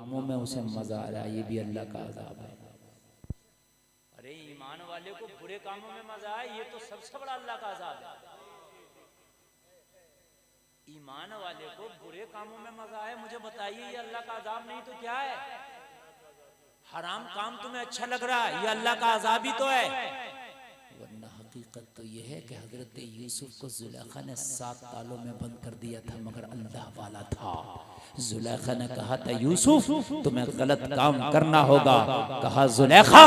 कामों में उसे मजा आ रहा है, ये भी अल्लाह का अजाब है। अरे ईमान वाले को बुरे कामों में मजा आए, ये तो सबसे बड़ा अल्लाह का अजाब है। ईमान वाले को बुरे कामों में मजा आए, मुझे बताइए ये अल्लाह का अजाब नहीं तो क्या है? हराम काम तुम्हें अच्छा लग रहा है, ये अल्लाह का अजाब ही तो है। वरना हकीकत तो यह है कि हजरत यूसुफ को जुलेखा ने 7 तालों में बंद कर दिया था, मगर अल्लाह वाला था। जुलेखा ने कहा था यूसुफ तुम्हें गलत काम करना होगा। कहा जुलेखा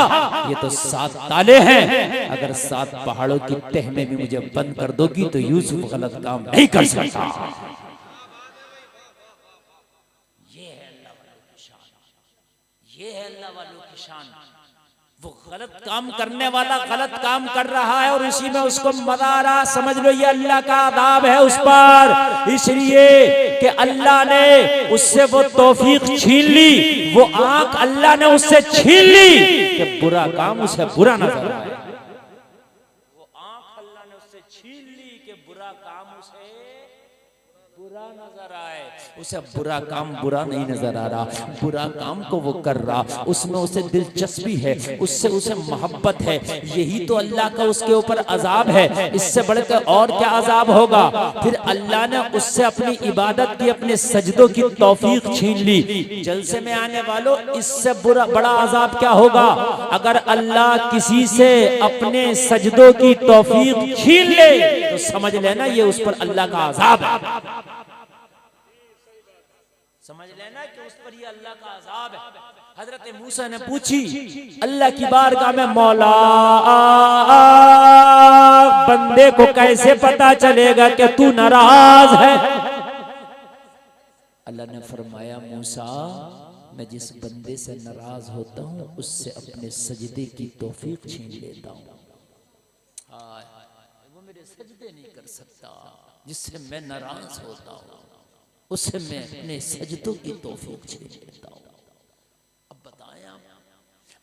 ये तो 7 ताले हैं, अगर 7 पहाड़ों की तह में भी मुझे बंद कर दोगी तो यूसुफ गलत काम नहीं कर सकता। ये है अल्लाह वालों की शान, ये है अल्लाह वालों की शान। वो गलत काम करने वाला गलत काम कर रहा है और इसी में उसको मजा आ रहा, समझ लो ये अल्लाह का अदाब है उस पर, इसलिए कि अल्लाह ने उससे वो तौफीक छीन ली, वो आंख अल्लाह ने उससे छीन ली कि बुरा काम उसे बुरा नजर आए। वो आंख अल्लाह ने उससे छीन ली कि बुरा काम उसे बुरा नजर आए। उसे बुरा काम बुरा नहीं नजर आ रहा, बुरा काम को वो कर रहा, उसमें उसे दिलचस्पी है, उससे उसे मोहब्बत है। यही तो अल्लाह का उसके ऊपर अजाब है, इससे बढ़कर और क्या अजाब होगा। फिर अल्लाह ने उससे अपनी इबादत की, अपने सजदों की तौफीक छीन ली। जलसे में आने वालों, इससे बड़ा अजाब क्या होगा अगर अल्लाह किसी से अपने सजदों की तौफीक छीन ले, तो समझ लेना ये उस पर अल्लाह का अजाब है। समझ लेना कि उस पर ये अल्लाह का अजाब है। हजरत मूसा ने पूछी अल्लाह की बारगाह में, मौला बंदे को कैसे पता चलेगा कि तू नाराज है? अल्लाह ने फरमाया मूसा मैं जिस बंदे से नाराज होता हूँ उससे अपने सजदे की तौफीक छीन लेता हूँ। वो मेरे सजदे नहीं कर सकता, जिससे मैं नाराज होता हूँ उससे मैं अपने सजदों की तौफीक छीन लेता हूँ। अब बताएं आप,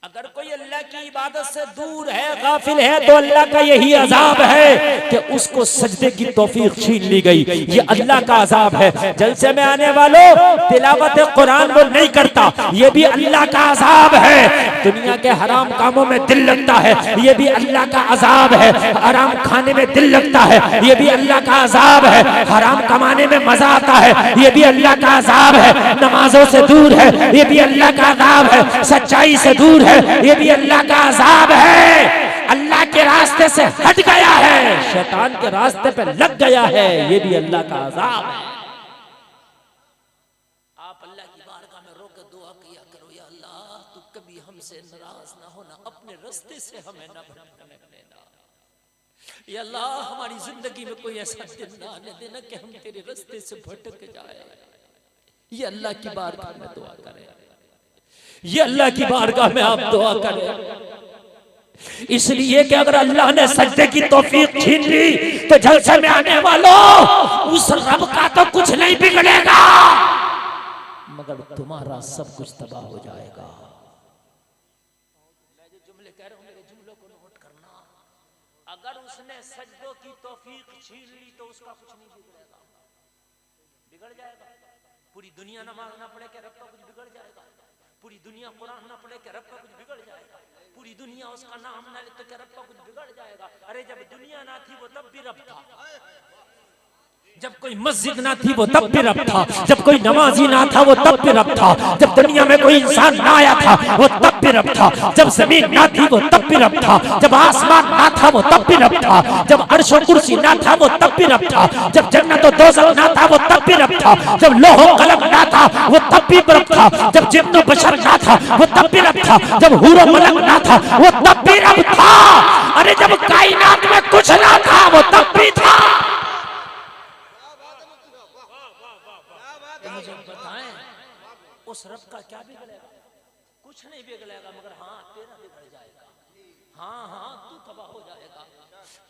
अगर कोई अल्लाह की इबादत से दूर है, गाफिल है, तो अल्लाह का यही अजाब है कि उसको सजदे की तौफीक छीन ली गई। ये अल्लाह का अजाब है। जलसे में आने वालों, तिलावत कुरान वो नहीं करता, ये भी अल्लाह का अजाब है। दुनिया के हराम कामों में दिल लगता है, ये भी अल्लाह का अजाब है। हराम खाने में दिल लगता है, ये भी अल्लाह का अजाब है। हराम कमाने में मजा आता है, ये भी अल्लाह का अजाब है। नमाजों से दूर है, ये भी अल्लाह का अजाब है। सच्चाई से दूर है, ये भी अल्लाह का अजाब है। अल्लाह के रास्ते से हट गया है, शैतान के रास्ते पे लग गया है, ये भी अल्लाह का अजाब है। आप अल्लाह की बारगाह में रोकर दुआ किया करो, या अल्लाह तू कभी हमसे नाराज ना होना, अपने रास्ते से हमें ना भटकने देना। या अल्लाह हमारी जिंदगी में कोई ऐसा दिन ना आने देना कि हम तेरे रास्ते से भटक जाए। ये अल्लाह की बारगाह में दुआ करें, ये अल्लाह की बारगाह में आप दुआ करें। इसलिए कि अगर अल्लाह ने सजदे की तौफीक छीन ली तो जलसे में आने वालों, उस रब का तो कुछ नहीं बिगड़ेगा, मगर तुम्हारा सब कुछ तबाह हो जाएगा। मैं जो जुमले कह रहा हूं, मेरे जुमलों को नोट करना। अगर उसने सजदों की तौफीक छीन ली तो उसका कुछ नहीं बिगड़ेगा, बिगड़ जाएगा। पूरी दुनिया नमाज ना पढ़े कि रब का कुछ बिगड़ जाएगा, पूरी दुनिया कुरान ना पढ़े कि रब का कुछ बिगड़ जाएगा, पूरी दुनिया उसका नाम ना ले तो क्या रब का कुछ बिगड़ जाएगा। अरे जब दुनिया ना थी वो तब भी रब था, जब कोई मस्जिद ना थी वो तब भी रब था, जब कोई नमाजी ना था वो तब भी रब था, जब दुनिया में कोई इंसान ना आया था वो तब भी रब था, जब जमीन ना थी वो तब भी रब था, जब आसमान ना था वो तब भी रब था, जब अर्श और कुर्सी ना था वो तब भी रब था, जब जन्नत और दोज़ख ना था वो तब भी रब था, जब लौह और कलम ना था वो तब भी रब था, जब जिन्न और बशर ना था वो तब भी रब था, जब हूर और मलक ना था वो तब भी रब था। अरे जब कायनात में कुछ ना था वो तब भी था। मुझे बताएं उस रब का क्या बिगड़ेगा? कुछ नहीं बिगड़ेगा, मगर हाँ तेरा बिगड़ जाएगा, हाँ तू तबाह हो जाएगा,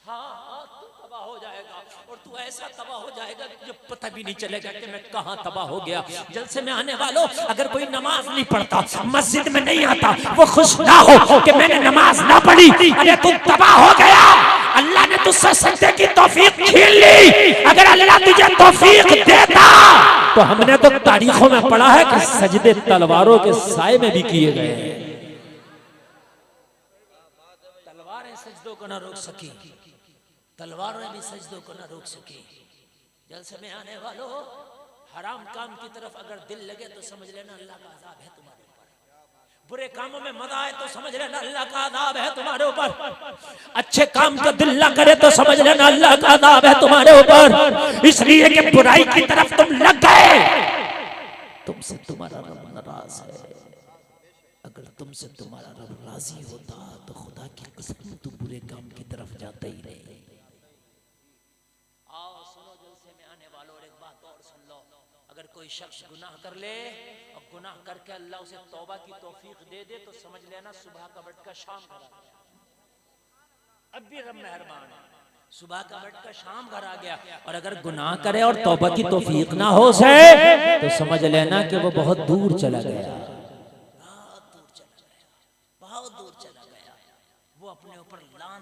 हाँ तू तबाह हो जाएगा, और तू ऐसा तबाह हो जाएगा कि पता भी नहीं चलेगा कि मैं कहाँ तबाह हो गया। जलसे में आने वालों, अगर कोई नमाज नहीं पढ़ता, मस्जिद में नहीं आता, वो खुश ना हो कि मैंने नमाज ना पढ़ी, अरे तू तबाह हो गया। अल्लाह ने तुझसे सजदे की तौफीक छीन ली। अगर अल्लाह तुझे तौफीक देता तो हमने तो तारीखों में पढ़ा है कि सजदे तलवारों के साए में भी किए गए हैं। तलवारें सजदों को न रोक सकी, तलवारें भी सजदों को न रोक सकी। जलसे में आने वालों, हराम काम की तरफ अगर दिल लगे तो समझ लेना अल्लाह का अज़ाब है तुम्हारे ऊपर। बुरे कामों में मजा आए तो समझ लेना अल्लाह का अज़ाब है तुम्हारे ऊपर। अच्छे काम का दिल ना करे तो समझ लेना अल्लाह का अज़ाब है तुम्हारे ऊपर। इसलिए कि बुराई की तरफ तुम लग गए, तुमसे तुम्हारा रब नाराज है। अगर तुमसे तुम्हारा रब राजी होता तो खुदा की कसम तू बुरे काम की तरफ जाता ही नहीं। आओ सुनो जलसे में आने वालों, और एक बात और सुन लो। अगर कोई शख्स गुनाह कर ले और गुनाह करके अल्लाह उसे तौबा की तौफीक दे दे तो समझ लेना सुबह का बटका शाम घर आ गया। अब भी रब मेहरबान है, सुबह का बटका शाम घर आ गया। और अगर गुनाह करे और तौबा की तौफीक ना हो से तो समझ लेना कि वो बहुत दूर चला गया, बहुत दूर चला गया, बहुत दूर चला गया। वो अपने ऊपर लान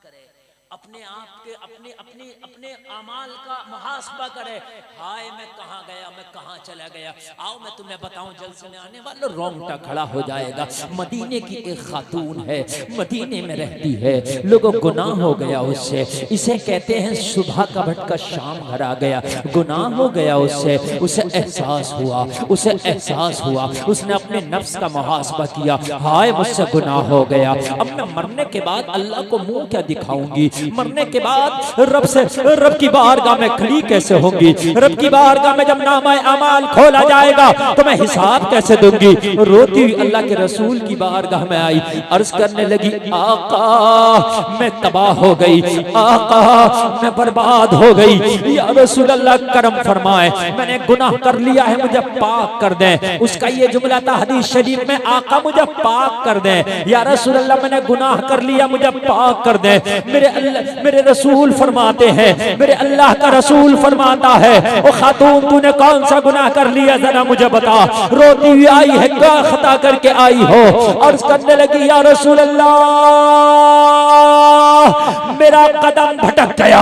करे, अपने आप के अपने अपने अपने अमाल का मुहासबा करे। हाय मैं कहाँ गया, मैं कहाँ चला गया। आओ मैं तुम्हें बताऊं, जलसे में आने वालों, रोंगटा खड़ा हो जाएगा। मदीने की एक खातून है, मदीने में रहती है, लोगों गुनाह हो गया उससे। इसे कहते हैं सुबह का भटका शाम घर आ गया। गुनाह हो गया उससे, उसे एहसास हुआ, उसे एहसास हुआ। उसने अपने नफ्स का मुहासबा किया, हाय मुझसे गुनाह हो गया। अब मैं मरने के बाद अल्लाह को मुंह क्या दिखाऊंगी, मरने के बाद रब से, रब की बारगाह में खड़ी कैसे होंगी, रब की बारगाह में जब नामा अमाल खोला जाएगा तो मैं हिसाब कैसे दूंगी। रोती हुई अल्लाह के रसूल की बारगाह में आई, अर्ज करने लगी, आका मैं तबाह हो गई, आका मैं बर्बाद हो गई, या रसूल अल्लाह करम फरमाए, मैंने गुनाह कर लिया है, मुझे पाक कर दें। उसका ये जुमला था हदीस शरीफ में, आका मुझे पाक कर दें, या रसूल अल्लाह मैंने गुनाह कर लिया, मुझे पाक कर दें। मेरे रसूल फरमाते हैं, मेरे अल्लाह का रसूल फरमाता है, ओ खातून तूने कौन सा गुनाह कर लिया जरा मुझे बता। रोती हुई आई है, क्या खता करके आई हो। अर्ज करने लगी, या रसूल अल्लाह मेरा कदम भटक गया,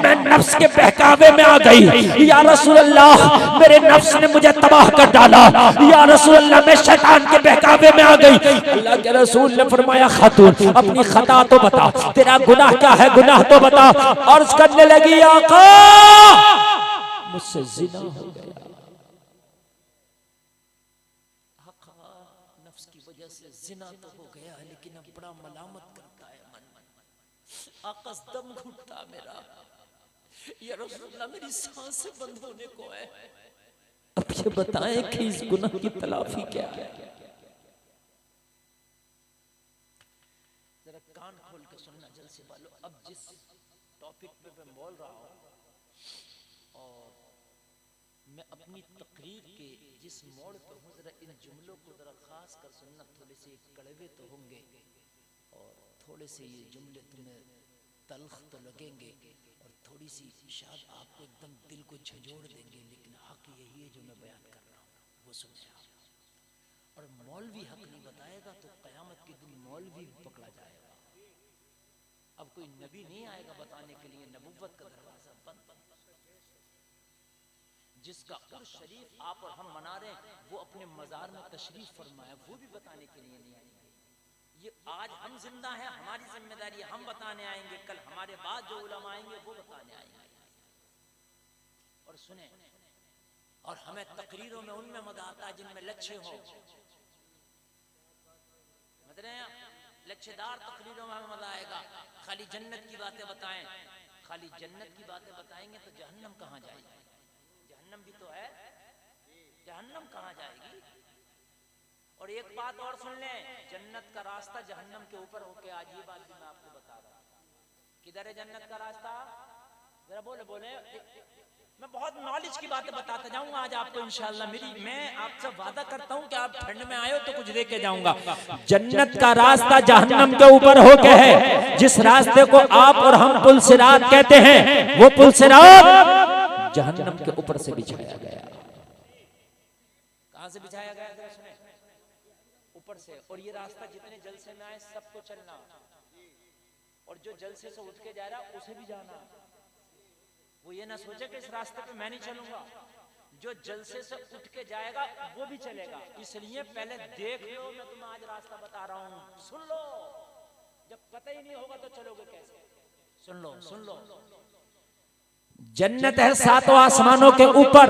मैं नफ्स के बहकावे में आ गई। या रसूल अल्लाह मेरे नफ्स ने मुझे तबाह कर डाला। या रसूल अल्लाह मैं शैतान के बहकावे में आ गई। अल्लाह के रसूल ने फरमाया, खातून अपनी खता तो बता, तेरा गुनाह क्या है, गुनाह तो बता। अर्ज करने लगी, आका मुझसे जिना हो गया। नफ्स की वजह से जिना तो हो गया है, लेकिन अब बड़ा मलामत करता है मन। आकाश दम घुटता मेरा, या रसूलुल्लाह मेरी सांसें बंद होने को है। अब ये बताएं कि इस गुनाह की तलाफी क्या है। जरा कान खोल के सुनना जलसे वालों। अब जिस टॉपिक पे मैं बोल रहा हूँ, और मैं अपनी तकरीर के जिस मोड़ पे हूँ, जरा इन जुमलों को जरा खास कर सुनना। थोड़े से कड़वे तो होंगे और थोड़े से ये जुमले तुम्हें तल्ख तो लगेंगे, और थोड़ी सी शायद आपको एकदम दिल को झंझोड़ देंगे, लेकिन हक यही है जो मैं बयान कर रहा हूँ, वो सुने आप। और मौलवी हक नहीं बताएगा तो कयामत के दिन मौलवी पकड़ा जाएगा। अब कोई नबी नहीं आएगा बताने के लिए, नबुव्वत का दरवाजा बंद। जिसका उर्स शरीफ आप और हम मना रहे हैं, वो अपने मजार में तशरीफ फरमाया, वो भी बताने के लिए नहीं आएंगे। ये आज हम जिंदा हैं, हमारी जिम्मेदारी है, हम बताने आएंगे। कल हमारे बाद जो उलमा आएंगे वो बताने आएंगे। और सुने, और हमें तकरीरों में उनमें मजा आता है जिनमें लच्छे हो, मतलब लच्छेदार तकरीरों में हमें मजा आएगा। खाली जन्नत की बातें बताएं, खाली जन्नत की बातें बताएंगे तो जहन्नम कहाँ जाएगी? जहन्नम भी तो है, जहन्नम कहाँ जाएगी? और एक बात और सुन लें, जन्नत का रास्ता जहन्नम के ऊपर होके, आज ये बात भी मैं आपको बता रहा हूँ। किधर है जन्नत का रास्ता? जरा बोले बोले। मैं बहुत नॉलेज की बातें बताता जाऊंगा आज आपको इंशाल्लाह। मैं आपसे वादा करता हूं कि आप ठंड में आए हो तो कुछ दे के जाऊंगा। जन्नत का रास्ता जहन्नम के ऊपर होके है। जिस रास्ते को आप और हम पुल सिरात कहते हैं, वो पुल सिरात जहन्नम के ऊपर से बिछाया गया। कहां से बिछाया गया? जरा सुने, ऊपर से। और ये रास्ता जितने जलसे में आए सबको चलना, और जो जलसे से उठ के जा रहा उसे भी जाना। वो ये ना सोचे कि इस रास्ते पे मैं नहीं चलूंगा, जो जलसे से उठ के जाएगा वो भी चलेगा। इसलिए पहले देख लो, मैं तुम्हें आज रास्ता बता रहा हूं, सुन लो। जब पता ही नहीं होगा तो चलोगे कैसे? सुन लो, सुन लो। जन्नत है सातों आसमानों के ऊपर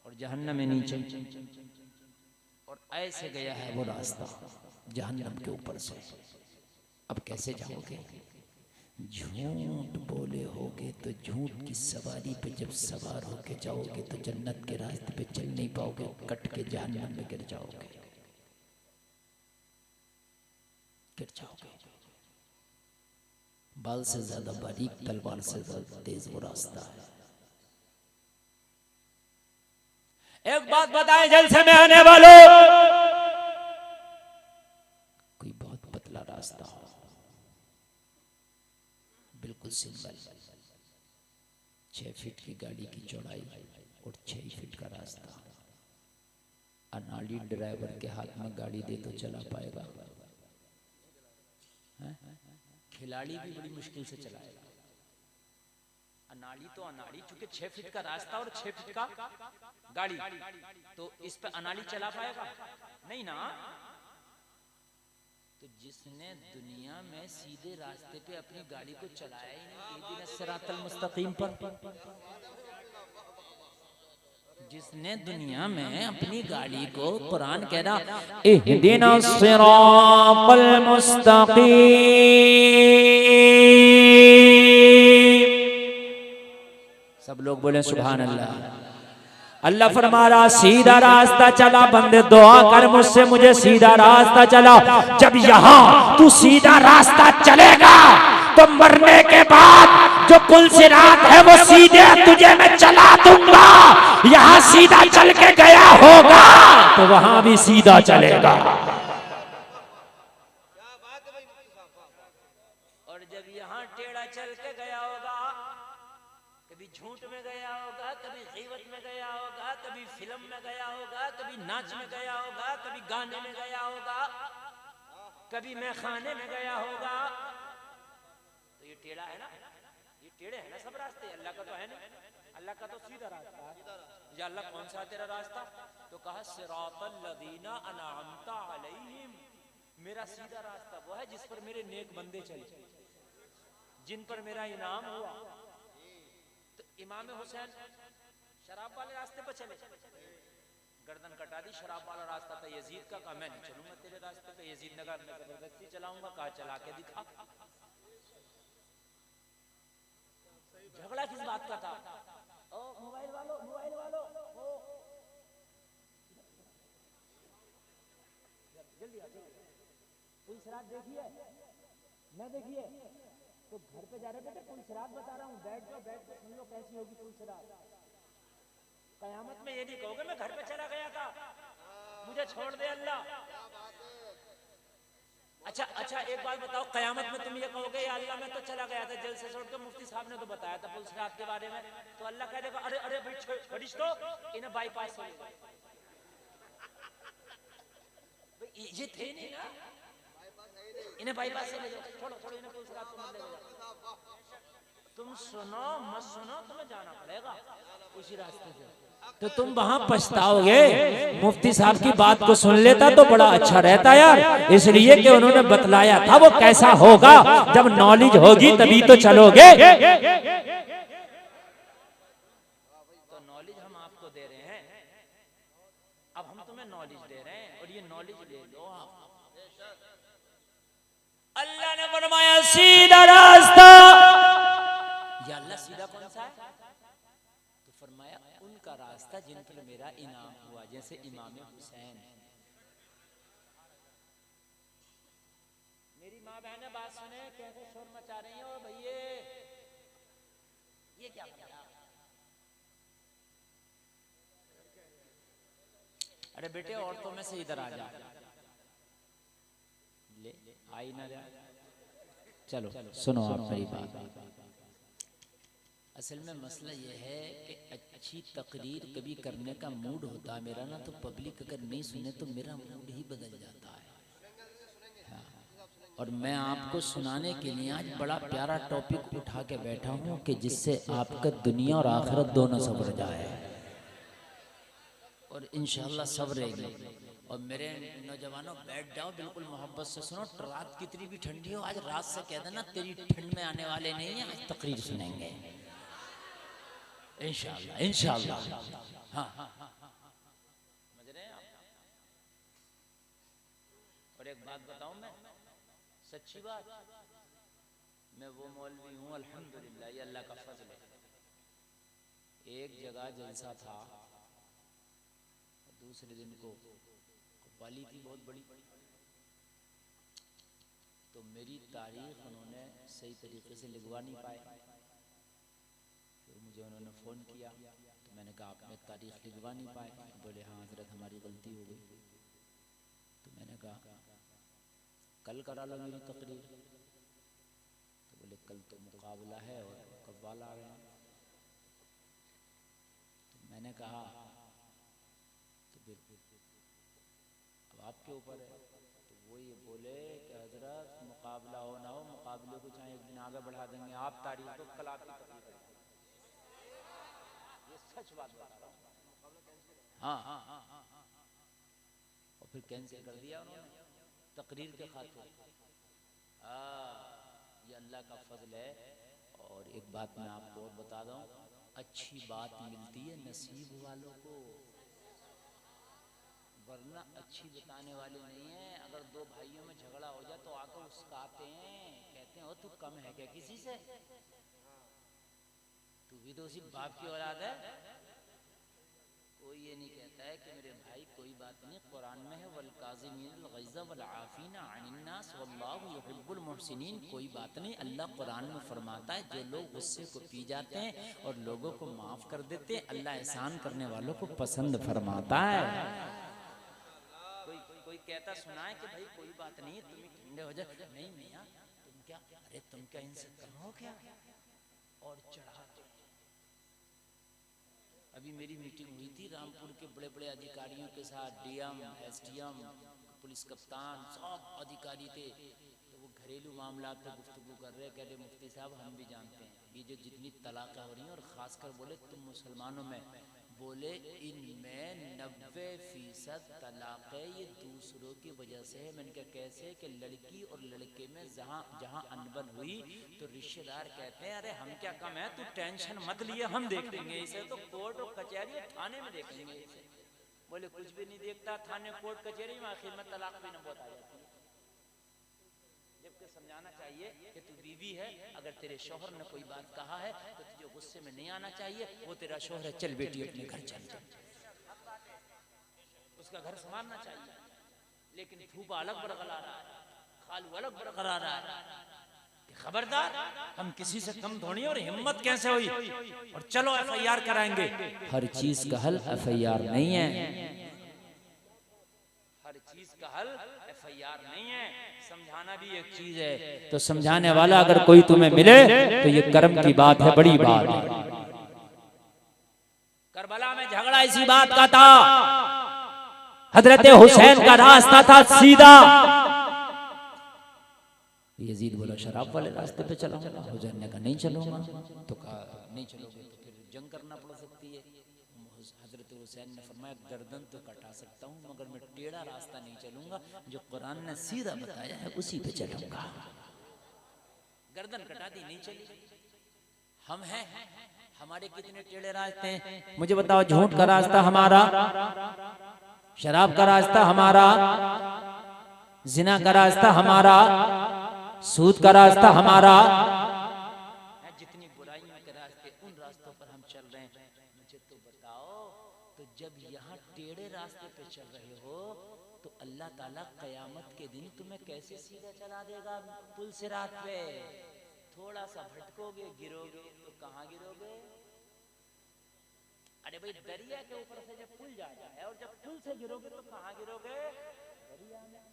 और जहन्नम है नीचे, और ऐसे गया है वो रास्ता जहन्नम के ऊपर से। अब कैसे जाओगे? झूठ बोले होगे तो झूठ की सवारी पे जब सवार होके जाओगे तो जन्नत के रास्ते पे चल नहीं पाओगे, कट के जहन्नम में गिर जाओगे, गिर जाओगे। बाल से ज्यादा बारीक, तलवार से ज्यादा तेज वो रास्ता है। एक बात बताएं जलसे में आने वालों, कोई बहुत पतला रास्ता हो, बिल्कुल सिंपल, 6 फीट की गाड़ी की चौड़ाई और 6 फीट का रास्ता, अनाड़ी ड्राइवर के हाथ में गाड़ी दे तो चला पाएगा? खिलाड़ी भी बड़ी मुश्किल से चलाएगा। अनाड़ी तो अनाड़ी, चूंकि 6 फीट का रास्ता और 6 फीट का गाड़ी, तो इस पे अनाड़ी चला पाएगा? नहीं ना। तो जिसने दुनिया में सीधे रास्ते पे अपनी गाड़ी को चलाया ही नहीं, इहदिना सिरातल मुस्तकीम पर, जिसने दुनिया में अपनी गाड़ी को, कुरान कह रहा इहदिना सिरातल मुस्तकीम, सब लोग बोले सुभान अल्लाह। अल्लाह फरमा रहा सीधा रास्ता चला, बंदे दुआ कर मुझसे, मुझे सीधा रास्ता चला। जब यहाँ तू सीधा रास्ता चलेगा तो मरने के बाद जो पुल सिरात है वो सीधे तुझे मैं चला दूंगा। यहाँ सीधा चल के गया होगा तो वहां भी सीधा चलेगा। और जब यहाँ टेढ़ा चल के गया होगा, कभी झूठ में गया होगा, कभी गीबत में गया होगा, कभी फिल्म में गया होगा, कभी नाच में गया होगा, कभी गाने में गया होगा, कभी मैखाने में गया होगा, तो ये टेढ़ा है ना, ये टेढ़े है ना सब रास्ते। अल्लाह का तो है नहीं, अल्लाह का तो सीधा रास्ता है। या अल्लाह कौन सा तेरा रास्ता? तो कहा सिरातल लदीना अनअमता अलैहिम, मेरा सीधा रास्ता वो है जिस पर मेरे नेक बंदे चले, जिन पर मेरा इनाम हुआ। तो इमाम हुसैन शराब वाले रास्ते पर चले, गर्दन कटा दी, शराब वाला रास्ता था यजीद का, कहा मैं नहीं चलूंगा तेरे रास्ते पे। यजीद ने कहा मैं जबरदस्ती चलाऊंगा, कहा चला के दिखा। झगड़ा किस बात का था? ओ मोबाइल वालों, मोबाइल वालों, जल्दी आ, पुलिस रात देखिए, मैं देखिए तो घर पे जा रहे बेटे, पुलिस रात बता रहा हूँ, बैठ जाओ, बैठ के सुन लो कैसी होगी पुलिस रात। कयामत में ये नहीं कहोगे मैं घर पे चला गया था, मुझे छोड़ दे अल्लाह। अच्छा अच्छा, एक बात बताओ, कयामत में तुम ये कहोगे या अल्लाह मैं तो चला गया था जल से छोड़ के? मुफ्ती साहब ने तो बताया था पुलिस रात के बारे में, तो अल्लाह कह देगा अरे अरे भाई छोड़िस तो इन्हें बाईपास हो गया। ये थे नहीं ना, इन्हें बाईपास से ले जाओ, छोड़ो छोड़ो इन्हें पुलिस रात को मत ले जाओ। तुम सुनो मत सुनो, तुम्हें जाना पड़ेगा उसी रास्ते से, तो तुम वहां पछताओगे। मुफ्ती साहब की बात को सुन लेता तो बड़ा अच्छा रहता यार, इसलिए कि उन्होंने बतलाया था वो कैसा होगा। जब नॉलेज होगी तभी तो चलोगे। तो नॉलेज हम आपको दे रहे हैं, अब हम तुम्हें नॉलेज दे रहे हैं और ये नॉलेज ले लो आप। अल्लाह ने फरमाया सीधा रास्ता, या अल्लाह सीधा कौन सा है? तो फरमाया उनका रास्ता जिन पर मेरा इनाम हुआ, जैसे इमाम हुसैन। मेरी माँ बहने बात सुने, कैसे शोर मचा रही हो भैया, ये क्या किया? अरे बेटे औरतों में से इधर आ जा, ले आई ना जा। चलो सुनो आप मेरी बात। असल में मसला ये है कि अच्छी तकरीर कभी करने का मूड होता है मेरा ना, तो पब्लिक अगर नहीं सुने तो मेरा मूड ही बदल जाता है। हाँ। और मैं आपको सुनाने के लिए आज बड़ा प्यारा टॉपिक उठा के बैठा हूँ कि जिससे आपका दुनिया और आखिरत दोनों सवर जाए और इंशाअल्लाह सवरेगी। और मेरे नौजवानों बैठ जाओ, बिल्कुल मोहब्बत से सुनो। रात कितनी भी ठंडी हो, आज रात से कह देना तेरी ठंड में आने वाले नहीं है, आज तकरीर सुनेंगे इंशाअल्लाह इंशाअल्लाह। हाँ समझ रहे हैं आप। और एक बात बताऊं मैं, सच्ची बात, मैं वो मौलवी हूँ अल्हम्दुलिल्लाह, ये अल्लाह का फजल है। एक जगह जलसा था, दूसरे दिन को कव्वाली थी बहुत बड़ी, तो मेरी तारीख उन्होंने सही तरीके से लिखवा नहीं पाए। फिर मुझे उन्होंने फ़ोन किया तो मैंने कहा आपने तारीख लिखवा नहीं पाए? बोले हाँ हज़रत हमारी गलती हो गई। तो मैंने कहा कल करा लो मेरी तकरीर। तो बोले कल तो मुकाबला है और कव्वाल आ रहे हैं। तो मैंने कहा तो फिर अब आपके ऊपर है। तो वो ये बोले कि हजरत मुकाबला हो ना हो, मुकाबले को चाहे एक दिन आगे बढ़ा देंगे, आप तारीख तो कल आपकी तकरीर है। ये सच बात बता रहा हूँ। हाँ। और फिर कैंसिल कर दिया उन्होंने तकरीर के खातिर। ये अल्लाह का फजल है। और एक बात मैं आपको और बता दूं, अच्छी बात मिलती है नसीब वालों को, वरना अच्छी बताने वाले नहीं है। अगर दो भाइयों में झगड़ा हो जाए तो आकर उस्काते हैं, कहते हैं ओ तू कम है क्या किसी से, तू भी तो उसी बाप की औलाद है। कोई ये नहीं कहता है कि मेरे भाई कोई बात नहीं, कुरान में है वल काज़िमीनल ग़ैज़ वल आफ़ीना अनिन नास वल्लाहु युहिब्बुल मुहसिनीन। कोई बात नहीं, अल्लाह कुरान में फरमाता है जो लोग गुस्से को पी जाते हैं और लोगों को माफ़ कर देते हैं, अल्लाह एहसान करने वालों को पसंद फरमाता है। कोई कहता सुना है कि भाई कोई बात नहीं तुम ठंडे हो जाए, नहीं मियाँ तुम क्या, अरे तुम क्या इनसे कम हो क्या, और चढ़ाते। अभी मेरी मीटिंग हुई थी रामपुर के बड़े बड़े अधिकारियों के साथ, डीएम, एसडीएम, पुलिस कप्तान, सब अधिकारी थे। तो वो घरेलू मामला पे गुफ्तगू कर रहे, कह रहे मुफ्ती साहब हम भी जानते हैं ये जो जितनी तलाक़ें हो रही हैं, और ख़ासकर बोले तुम मुसलमानों में, बोले इनमें 90% तलाक़ें ये दूसरों की वजह से है। मैंने कहा कैसे? कि लड़की और लड़के में जहाँ अनबन हुई तो रिश्तेदार कहते हैं अरे हम क्या कम है, तू टेंशन मत लिए हम देख लेंगे इसे, तो कोर्ट और कचहरी और थाने में देखेंगे इसे। बोले कुछ भी नहीं देखता, थाने कोर्ट कचहरी में आखिर में तलाक भी न बहुत आ जाती है। जबकि समझाना चाहिए कि तू बीवी है, अगर तेरे शौहर ने कोई बात कहा है तो तुझे गुस्से में नहीं आना चाहिए, वो तेरा शौहर है, चल बेटी अपने घर चल, उसका घर संभालना चाहिए। लेकिन फूफा अलग बरकरार रहा है, खालू अलग बरकरार रहा है कि खबरदार हम किसी से कम थोड़ी, और हिम्मत कैसे हुई, और चलो एफआईआर कराएंगे। हर चीज का हल एफआईआर नहीं है, हर चीज का हल एफआईआर नहीं है। समझाना भी एक चीज है, तो समझाने वाला अगर कोई तुम्हें मिले तो ये कर्म की बात है, बड़ी बात है। करबला में झगड़ा इसी बात का था, हजरत हुसैन का रास्ता था सीधा, यजीद बोला शराब वाले रास्ते पे चलाऊंगा, हुसैन ने कहा नहीं चलूंगा। तो कहा नहीं चलोगे तो फिर जंग करना पड़ सकती है। हजरत हुसैन ने फरमाया गर्दन तो कटा सकता हूँ मगर मैं टेढ़ा रास्ता नहीं चलूंगा, जो कुरान ने सीधा बताया है उसी पे चलूंगा। गर्दन कटा दी, नहीं चली। हम हैं, हमारे कितने टेढ़े रास्ते हैं मुझे बताओ। झूठ का रास्ता हमारा, शराब का रास्ता हमारा, जिना का रास्ता हमारा, सूद का रास्ता हमारा, जितनी बुराइयों के रास्ते उन रास्तों पर हम चल रहे हैं। मुझे तो बताओ, तो जब यहाँ टेढ़े रास्ते पे चल रहे हो तो अल्लाह ताला कयामत के दिन तुम्हें कैसे सीधा चला देगा पुल सिरात पे। थोड़ा सा भटकोगे, गिरोगे तो कहाँ गिरोगे? अरे भाई दरिया के ऊपर से जब पुल जाता है और जब पुल से गिरोगे तो कहाँ गिरोगे? दरिया में।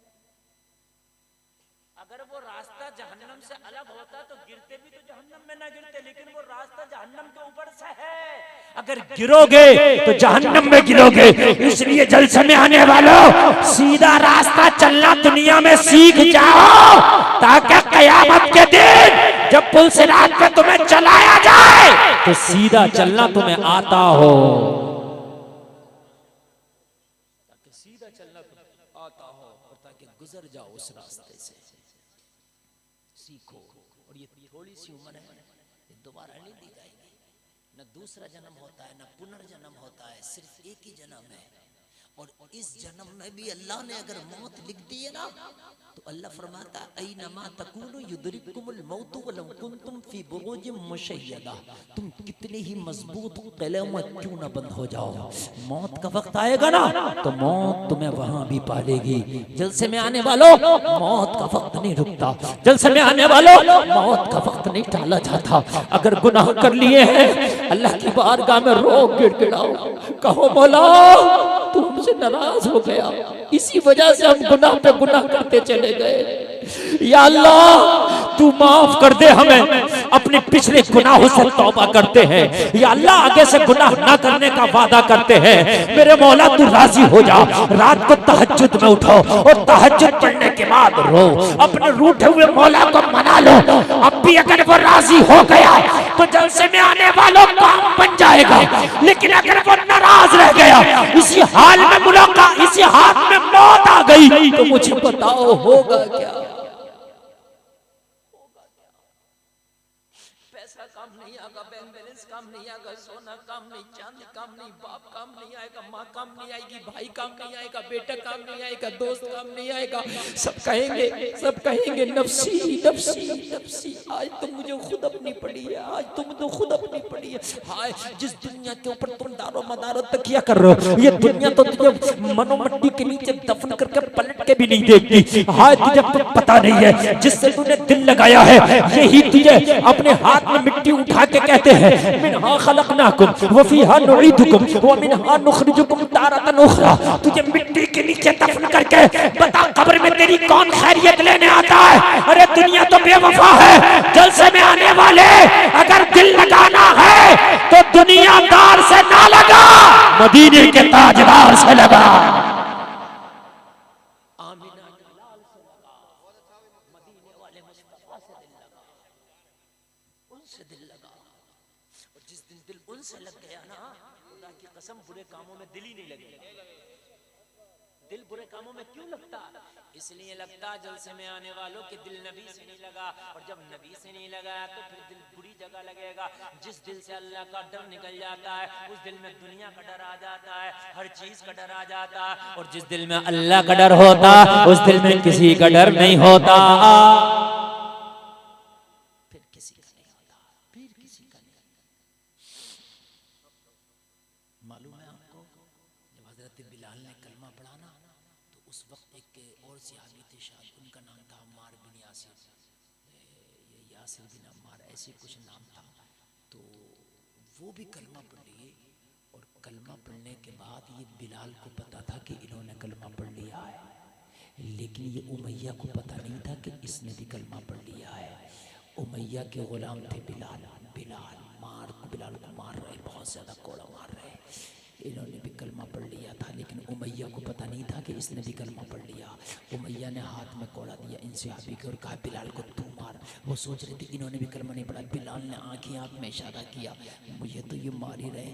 अगर वो रास्ता जहन्नम से अलग होता तो गिरते भी तो जहन्नम में ना गिरते, लेकिन वो रास्ता जहन्नम के ऊपर से है। अगर गिरोगे तो जहन्नम में गिरोगे। इसलिए जलसे में आने वालों सीधा रास्ता चलना दुनिया में सीख जाओ, ताकि कयामत के दिन जब पुल से रात पे तुम्हें चलाया जाए तो सीधा चलना तुम्हें आता हो, ताकि सीधा चलना तुम्हें आता हो और ताकि गुजर जाओ उस रास्ते से। सीखो। और ये थोड़ी सी उम्र है, ये दोबारा नहीं दी जाएगी। न दूसरा जन्म होता है, न पुनर्जन्म होता है, सिर्फ एक ही जन्म है। और इस जन्म में भी अल्लाह ने अगर मौत लिख दी है ना, तो अल्लाह फरमाता ऐनमा तकूनु युदरिकुमुल मौत वलौ कुंतुम फी बुरूजिम मुशय्यदा। तुम कितने ही मजबूत किले में क्यों ना बंद हो जाओ, मौत का वक्त आएगा ना तो मौत तुम्हें वहां भी पालेगी। जलसे में आने वालों मौत का वक्त नहीं रुकता, जलसे में आने वालों मौत का वक्त नहीं टाला जाता। अगर गुनाह कर लिए हैं अल्लाह की बारगाह में रो गिड़गिड़ाओ, कहो मौला तू हमसे नाराज हो गया, इसी वजह से हम गुनाह पे गुनाह करते चले गए। या अल्लाह तू माफ कर दे हमें, अपने पिछले गुनाहों से तौबा करते हैं। या अल्लाह आगे से गुनाह ना करने का वादा करते हैं। मेरे मौला तू राजी हो जा, रात को तहज्जुद में उठो और तहज्जुद पढ़ने के बाद रो, अपने रूठे हुए मौला को मना लो। अब भी अगर वो राजी हो गया तो जलसे में आने वालों काम बन जाएगा, लेकिन अगर वो नाराज रह गया, इसी हाल में मुलाकात, इसी हाथ में मौत आ गई, तो मुझे बताओ होगा क्या? पैसा काम नहीं आएगा, बैंक बैलेंस काम नहीं आएगा, सोना काम नहीं, चांदी काम नहीं, बाप काम नहीं आएगा, माँ काम नहीं आएगी, भाई काम नहीं आएगा, बेटा काम नहीं आएगा, दोस्त काम नहीं आएगा। सब कहेंगे नफ्सी नफ्सी नफ्सी। आज तो मुझे खुद अपनी पड़ी है, आज तुम तो खुद अपनी पड़ी है। हाय जिस दुनिया के ऊपर तुम दारो मदारो तकिया कर रहे हो, ये दुनिया तो तुझे मनो मट्टी के नीचे दफन करके पलट के भी नहीं देखती। हाय तुझे पता नहीं है जिससे तूने दिल लगाया है, यही तुझे अपने हाथ में मिट्टी उठा के कहते हैं मिनहा खलकनाकुम व फीहा नुईदुकुम व मिनहा नुखरिजुकुम तारतन उखरा। तुझे मिट्टी के नीचे दफन करके बता कब्र में तेरी कौन खैरियत लेने आता है? अरे दुनिया तो बेवफा है। जलसे में आने वाले अगर दिल लगाना है तो दुनियादार से ना लगा, मदीने के ताजदार से लगा। बुरे कामों में दिल ही नहीं लगेगा। दिल बुरे कामों में क्यों लगता? इसलिए लगता जलसे में आने वालों के दिल नबी से नहीं लगा, और जब नबी से नहीं लगा तो फिर दिल बुरी जगह लगेगा। जिस दिल से अल्लाह का डर निकल जाता है उस दिल में दुनिया का डर आ जाता है, हर चीज का डर आ जाता है। और जिस दिल में अल्लाह का डर होता उस दिल में किसी का डर नहीं होता, फिर किसी का नहीं होता, फिर किसी का नहीं। मालूम है आपको जब हजरत बिलाल ने कलमा पढ़ा ना, तो उस वक्त एक और सहाबी थे, शायद उनका नाम था अम्मार बिन यासिर, ये यासिर बिन अम्मार ऐसे कुछ नाम था। तो वो भी कलमा पढ़ लिए, और कलमा पढ़ने के बाद ये बिलाल को पता था कि इन्होंने कलमा पढ़ लिया है, लेकिन ये उमैया को पता नहीं था कि इसने भी कलमा पढ़ लिया है। उमैया के गुलाम थे बिलाल बिलाल को मार रहे, बहुत ज्यादा कोड़ा मार रहे। इन्होंने भी कलमा पढ़ लिया था, लेकिन उमैया को पता नहीं था कि इसने भी कलमा पढ़ लिया। उमैया ने हाथ में कोड़ा दिया इन सहाबी के और कहा बिलाल को तू मार। वो सोच रहे थे इन्होंने भी कलमा नहीं पढ़ा। बिलाल ने आंख में इशारा किया, मुझे तो ये मार ही रहे,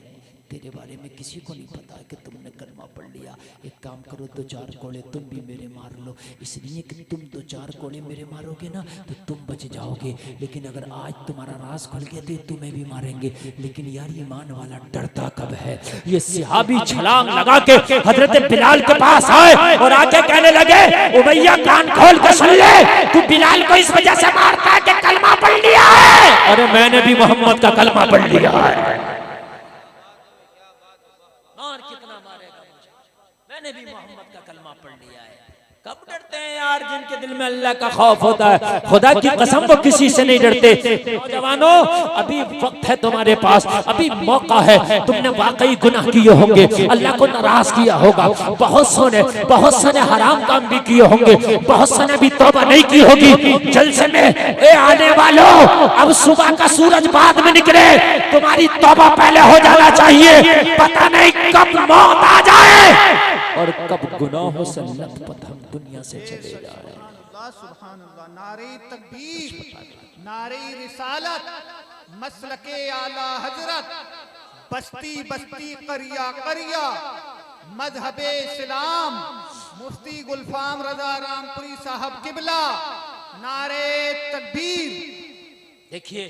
तेरे बारे में किसी को नहीं पता कि तुमने कलमा पढ़ लिया। एक काम करो, 2-4 कोड़े तुम भी मेरे मार लो, इसलिए कि तुम 2-4 कोड़े मेरे मारोगे ना तो तुम बच जाओगे, लेकिन अगर आज तुम्हारा राज खुल गया तो तुम्हें भी मारेंगे। लेकिन यार ईमान वाला डरता कब है? ये सहाबी छलांग लगा के हजरत बिलाल के पास आए और आके कहने लगे उमैया कान खोल के सुन ले, तू बिलाल को इस वजह से मारता है कि कलमा पढ़ लिया है। अरे मैंने भी मोहम्मद का कलमा पढ़ लिया है। कितना मारेगा मुझे? मैंने भी मोहम्मद का कलमा पढ़ लिया है। कब डरते हैं यार जिनके दिल में अल्लाह का खौफ होता है। खुदा की कसम वो किसी से नहीं डरते। नौजवानों अभी वक्त है तुम्हारे पास, अभी मौका है। तुमने वाकई गुनाह किए होंगे, अल्लाह को नाराज किया होगा, बहुत से ने हराम काम भी किए होंगे, बहुत से ने भी तौबा नहीं की होगी। जलसे में ए आने वालों, अब सुबह का सूरज बाद में निकले, तुम्हारी तौबा पहले हो जाना चाहिए। पता नहीं कब मौत आ जाए और कब गुनाहों से लथपथ हम दुनिया से चले जाए। सुभान अल्लाह। नारे तकबीर, नारे रिसालत, मसलके आला हजरत, बस्ती बस्ती करिया करिया, मजहबे इस्लाम, मुफ्ती गुलफाम रजा रामपुरी साहब किबला, नारे तकबीर। देखिए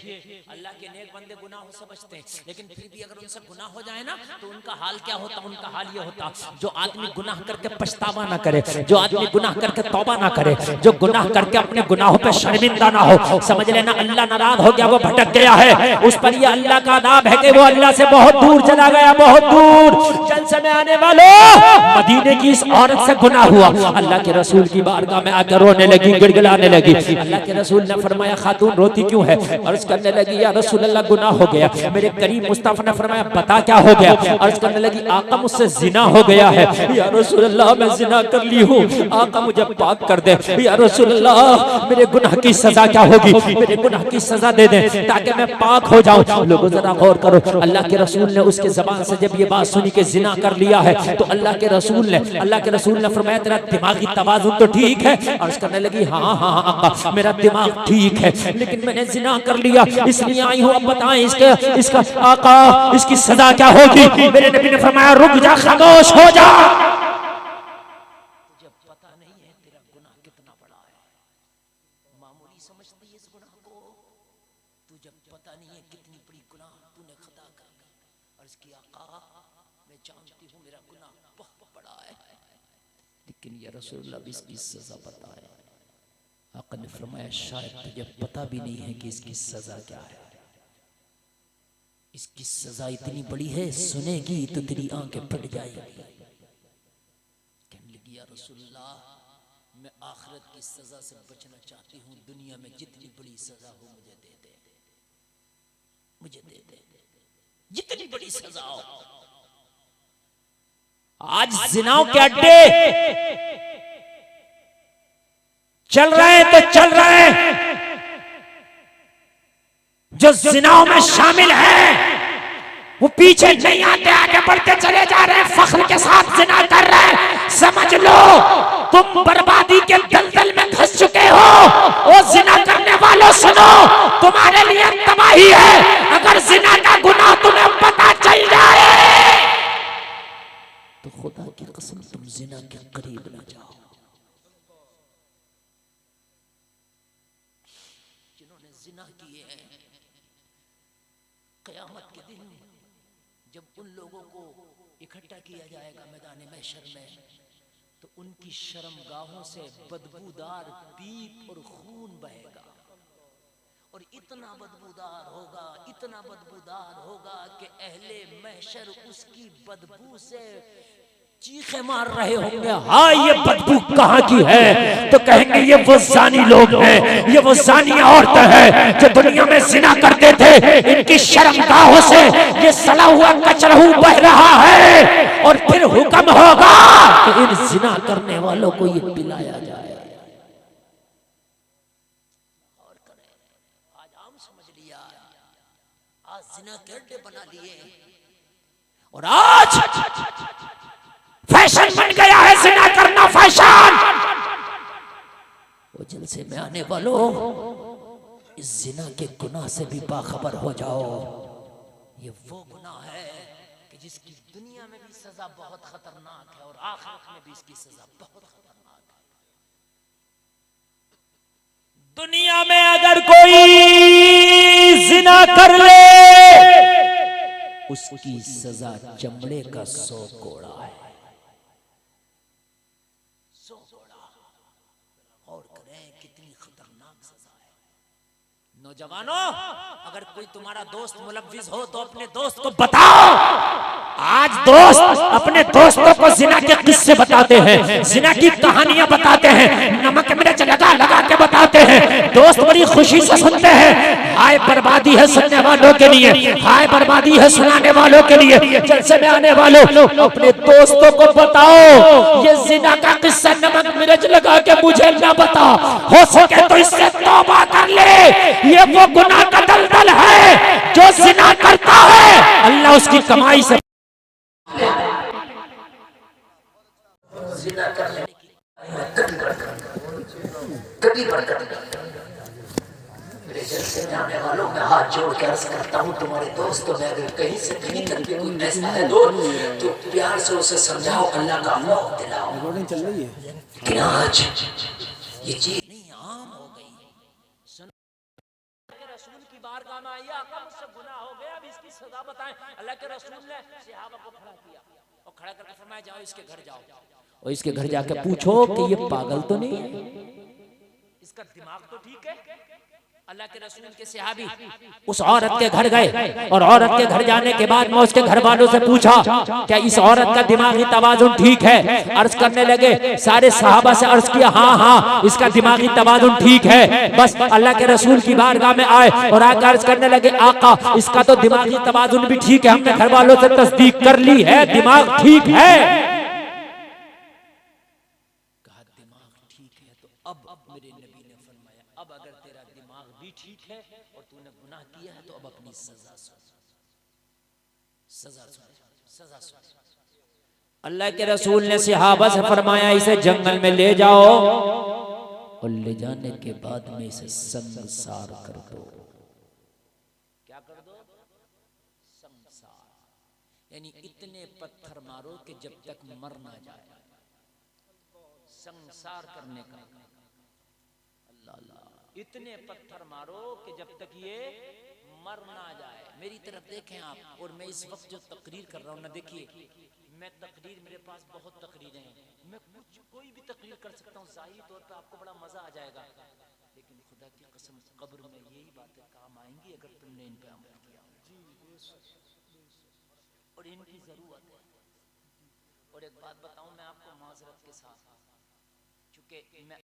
अल्लाह के नेक बंदे गुनाहों से बचते हैं, लेकिन फिर भी अगर उनसे गुनाह हो जाए ना तो उनका हाल क्या होता? उनका हाल ये होता, जो आदमी गुनाह करके पछतावा ना करे, जो आदमी गुनाह करके तौबा ना करे, जो गुनाह करके अपने गुनाहों पे शर्मिंदा ना हो, समझ लेना अल्लाह नाराज हो गया, वो भटक गया है। उस पर ये अल्लाह का अदाब है कि वो अल्लाह से बहुत दूर चला गया, बहुत दूर। जलसे में आने वालों, मदीने की इस औरत से गुनाह हुआ, अल्लाह के रसूल की बारगाह में आकर रोने लगी, गिड़गिड़ाने लगी। अल्लाह के रसूल ने फरमाया, खातून रोती क्यों है? अर्ज करने लगी, या रसूल अल्लाह गुनाह हो गया। मेरे करीम मुस्तफा ने फरमाया, बता क्या हो गया? अर्ज करने लगी, आका मुझसे जिना हो गया है। या रसूल अल्लाह मैं जिना कर ली हूँ, आका मुझे पाक कर दे। या रसूल अल्लाह मेरे गुनाह की सजा क्या होगी? मेरे गुनाह की सजा दे दे ताकि मैं पाक हो जाऊं। लोगों जरा गौर करो, अल्लाह के रसूल ने उसके जबान से जब ये बात सुनी कि जिना कर लिया है, तो अल्लाह के रसूल ने फरमाया, तेरा दिमागी तवाज़ुन तो ठीक है? अर्ज करने लगी, हाँ हाँ आका मेरा दिमाग ठीक है, लेकिन मैंने जिना कर लिया, इसलिए आई हूँ। अब बताएं इसका आका इसकी सजा क्या होगी? मेरे नबी ने फरमाया, रुक जा, खामोश हो जा। तुझे पता नहीं है तेरा गुनाह कितना बड़ा है, मामूली समझती है इस गुनाह को। तुझे पता नहीं है कितनी बड़ी गुनाह तूने खता कर ली। अर्ज किया, आका मैं जानती हूँ मेरा गुनाह बहुत बड़ा है, लेकिन या रसूलल्लाह इसकी सजा बताए। आका ने फरमाया, शायद तुझे पता भी नहीं है कि इसकी सजा क्या है। इसकी सजा इतनी बड़ी है, सुनेगी तो तेरी आंखें फट जाएगी। कहने लगी, या रसूलल्लाह मैं आखिरत की सजा से बचना चाहती हूँ, दुनिया में जितनी बड़ी सजा हो मुझे दे दे, मुझे दे दे, जितनी बड़ी सजा हो। आज जिनाओं के अड्डे चल रहे तो चल रहे, जो जिनाओं में शामिल है वो पीछे नहीं आते, आगे बढ़ते चले जा रहे हैं, फख्र के साथ जिना कर रहे हैं। समझ लो तुम बर्बादी के दलदल में धंस चुके हो। वो जिना करने वालों सुनो, तुम्हारे लिए तबाही है। अगर जिना का गुनाह तुम्हें पता चल जाए तो खुदा की कसम तुम जिना के करीब ना जाओ। क़यामत के दिन जब उन लोगों को इकट्ठा किया जाएगा मैदान महशर में, तो उनकी शर्मगाहों से बदबूदार पीप और खून बहेगा, और इतना बदबूदार होगा, इतना बदबूदार होगा कि अहले महशर उसकी बदबू से चीखे मार रहे होंगे, हाँ ये बदबू कहाँ की है? तो कहेंगे ये वो जानी लोग हैं, ये वो जानी औरतें हैं जो दुनिया में जिना करते थे। इनकी शर्मगाहों से ये सड़ा हुआ कचरहू बह रहा है, और फिर हुक्म होगा कि इन जिना करने वालों को ये पिलाया जाए। और करें, आज आम समझ लिया, आज जिना के अड्डे बना लिए, और आज फैशन बन गया है जिना करना, फैशन। वो जलसे में आने वालों, इस जिना के गुनाह से भी बाखबर हो जाओ। ये वो गुनाह है कि जिसकी दुनिया में भी सजा बहुत खतरनाक है, और आखिरत में भी इसकी सजा बहुत खतरनाक है। दुनिया में अगर कोई जिना कर ले, उसकी सजा चमड़े का 100 कोड़ा है। और करें कितनी खतरनाक सजा है। नौजवानों, अगर कोई तुम्हारा दोस्त मुलव्विस हो तो अपने दोस्त को बताओ। आज दोस्त अपने दोस्तों को जिना के किस्से बताते हैं, जिना की कहानियां बताते हैं, नमक मिर्च लगा लगा के बताते हैं। दोस्त बड़ी खुशी से सुनते हैं। हाय बर्बादी है सुनने वालों के लिए, हाय बर्बादी है सुनाने वालों के लिए। जलसे में आने वालों, अपने दोस्तों को बताओ ये जिना का किस्सा नमक मिर्च लगा के मुझे ना बता। हो सके तो इससे तौबा कर ले। ये वो गुनाह का दलदल है जो जिना करता है, अल्लाह उसकी कमाई से जिना करने की कभी बरकत नहीं। मेरे जलसे में आने वालों में हाथ जोड़ के अर्ज करता हूँ, तुम्हारे दोस्तों में अगर कहीं से कहीं तक भी कोई ऐसा है तो प्यार से उसे समझाओ, अल्लाह का खौफ दिलाओ। लेकिन आज ये चीज नहीं आम हो गई। रसूल की बारगाह में आइए, आका मुझसे गुनाह हो गया, अब इसकी सजा बताएं। अल्लाह के रसूल ने सहाबा को खड़ा किया और खड़ा करके फरमाया जाओ इसके घर जाओ और इसके घर जाके पूछो कि ये पागल तो नहीं है, इसका दिमाग तो ठीक है। अल्लाह के रसूल के सहाबी उस औरत के घर गए और औरत के घर जाने के बाद मैं उसके घर वालों से पूछा क्या इस औरत का दिमागी तवाजुन ठीक है। अर्ज करने लगे, सारे सहाबा से अर्ज किया हाँ हाँ इसका दिमागी तवाजुन ठीक है। बस अल्लाह के रसूल की बारगाह में आए और आकर अर्ज करने लगे, आका इसका तो दिमागी तवाजुन भी ठीक है, हमने घर वालों से तस्दीक कर ली है, दिमाग ठीक है। कहा दिमाग ठीक है तो अब मेरे नबी ने फरमाया अब अगर तेरा दिमाग भी ठीक है और तूने गुनाह किया है तो अब अपनी सजा सुन, सजा सुन, सजा सुन। अल्लाह के रसूल ने सहाबा से फरमाया इसे जंगल में ले जाओ और ले जाने के बाद में इसे संसार कर दो। क्या कर दो? संसार, यानी इतने पत्थर मारो कि जब तक मर ना जाए। संसार करने का अल्लाह, इतने पत्थर मारो कि जब तक ये मर ना जाए। मेरी तरफ देखें आप, और मैं इस वक्त जो तकरीर कर रहा हूँ ना, देखिए मैं तकरीर, मेरे पास बहुत तकरीरें हैं, मैं कोई भी तकरीर कर सकता हूँ, ज़ाहिरी तौर पे आपको बड़ा मजा आ जाएगा, लेकिन खुदा की कसम कब्र में यही बातें काम आएंगी अगर तुमने इन पे अमल किया और इनकी जरूरत है। और एक बात बताऊं मैं आपको माजरत के साथ, चूंकि मैं